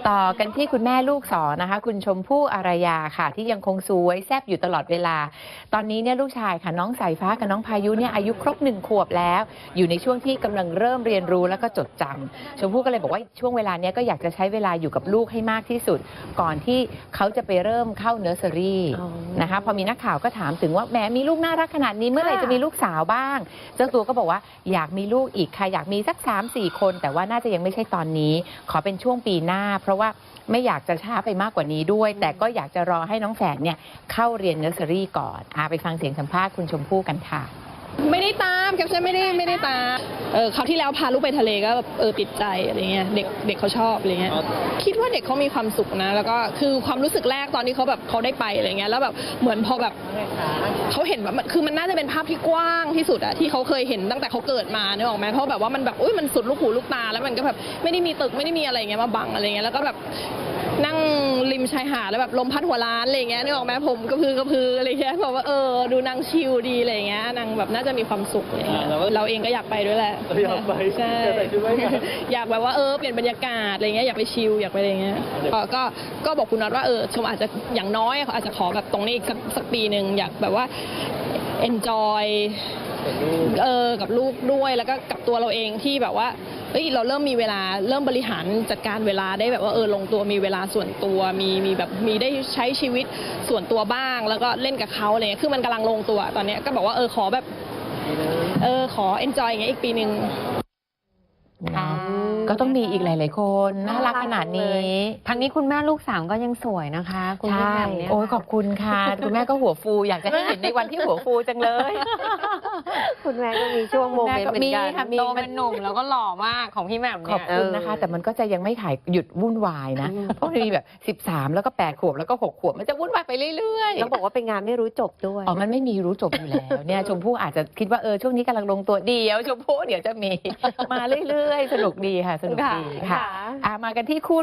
ต่อกันที่คุณแม่ลูกสองนะคะคุณชมพู่อารยาค่ะที่ยังคงสวยแซ่บอยู่ตลอดเวลาตอนนี้เนี่ยลูกชายค่ะน้องสายฟ้ากับน้องพายุเนี่ยอายุครบ1 ขวบแล้วอยู่ในช่วงที่กำลังเริ่มเรียนรู้แล้วก็จดจำชมพู่ก็เลยบอกว่าช่วงเวลาเนี้ยก็อยากจะใช้เวลาอยู่กับลูกให้มากที่สุดก่อนที่เขาจะไปเริ่มเข้าเนอร์เซอรี่นะคะพอมีนักข่าวก็ถามถึงว่าแหมมีลูกน่ารักขนาดนี้เมื่อไหร่จะมีลูกสาวบ้างเจ้าตัวก็บอกว่าอยากมีลูกอีกค่ะอยากมีสัก 3-4 คนแต่ว่าน่าจะยังไม่ใช่ตอนนี้ขอเป็นช่วงปีหน้าเพราะว่าไม่อยากจะช้าไปมากกว่านี้ด้วยแต่ก็อยากจะรอให้น้องแฝดเนี่ยเข้าเรียนเนอร์เซอรี่ก่อนไปฟังเสียงสัมภาษณ์คุณชมพู่กันค่ะไม่ได้ตามแคปชั่นไม่ได้ตามคราวที่แล้วพาลูกไปทะเลก็แบบติดใจอะไรเงี้ยเด็กเขาชอบอะไรเงี้ยคิดว่าเด็กเขามีความสุขนะแล้วก็คือความรู้สึกแรกตอนที่เขาแบบเขาได้ไปอะไรเงี้ยแล้วแบบเหมือนพอแบบเขาเห็นแบบคือมันน่าจะเป็นภาพที่กว้างที่สุดอะที่เขาเคยเห็นตั้งแต่เขาเกิดมาเนี่ยออกไหมเพราะแบบว่ามันแบบมันสุดลูกหูลูกตาแล้วมันก็แบบไม่ได้มีตึกไม่ได้มีอะไรเงี้ยมาบังอะไรเงี้ยแล้วก็แบบนั่งริมชายหาดแล้วแบบลมพัดหัวล้านอะไรเงี้ยนึกออกไหมผมกระพืออะไรเงี้ยบอกว่าดูนางชิลดีอะไรเงี้ยนางแบบน่าจะมีความสุขอะไรเงี้ยเราเองก็อยากไปด้วยแหละอยากไปใช่อยากแบบว่าเปลี่ยนบรรยากาศอะไรเงี้ยอยากไปชิลอยากไปอะไรเงี้ยก็บอกคุณน็อตว่าชมอาจจะอย่างน้อยอาจจะขอแบบตรงนี้อีกสักปีหนึ่งอยากแบบว่า enjoy กับลูกด้วยแล้วก็กับตัวเราเองที่แบบว่าเราเริ่มมีเวลาเริ่มบริหารจัดการเวลาได้แบบว่าลงตัวมีเวลาส่วนตัวมีแบบมีได้ใช้ชีวิตส่วนตัวบ้างแล้วก็เล่นกับเขาอะไรเงี้ยคือมันกำลังลงตัวตอนนี้ก็บอกว่าขอแบบขอ enjoy อย่างเงี้ยอีกปีหนึ่งก็ต้องมีอีกหลายๆคนน่ารักขนาดนี้ทั้งนี้คุณแม่ลูกสามก็ยังสวยนะคะคุณพี่แหม่มเนี่ยโอ้ยขอบคุณค่ะคุณแม่ก็หัวฟูอยากจะให้เห็นในวันที่หัวฟูจังเลยคุณแม่ก็มีช่วงโมเมนต์เหมือนกันโตเป็นหนุ่มแล้วก็หล่อมากของพี่แหม่มเนี่ยขอบคุณนะคะแต่มันก็จะยังไม่ถ่ายหยุดวุ่นวายนะเพราะมันมีแบบ13แล้วก็8 ขวบแล้วก็6 ขวบมันจะวุ่นวายไปเรื่อยๆแล้วบอกว่าเป็นงานไม่รู้จบด้วยมันไม่มีรู้จบอยู่แล้วเนี่ยชมพู่อาจจะคิดว่าช่วงนี้กำลังลงตัวเดียวชมพู่เดี๋ยวจะมีมาเรื่อยๆสนุกดีค่ะสนุกดีค่ะมากันที่คู่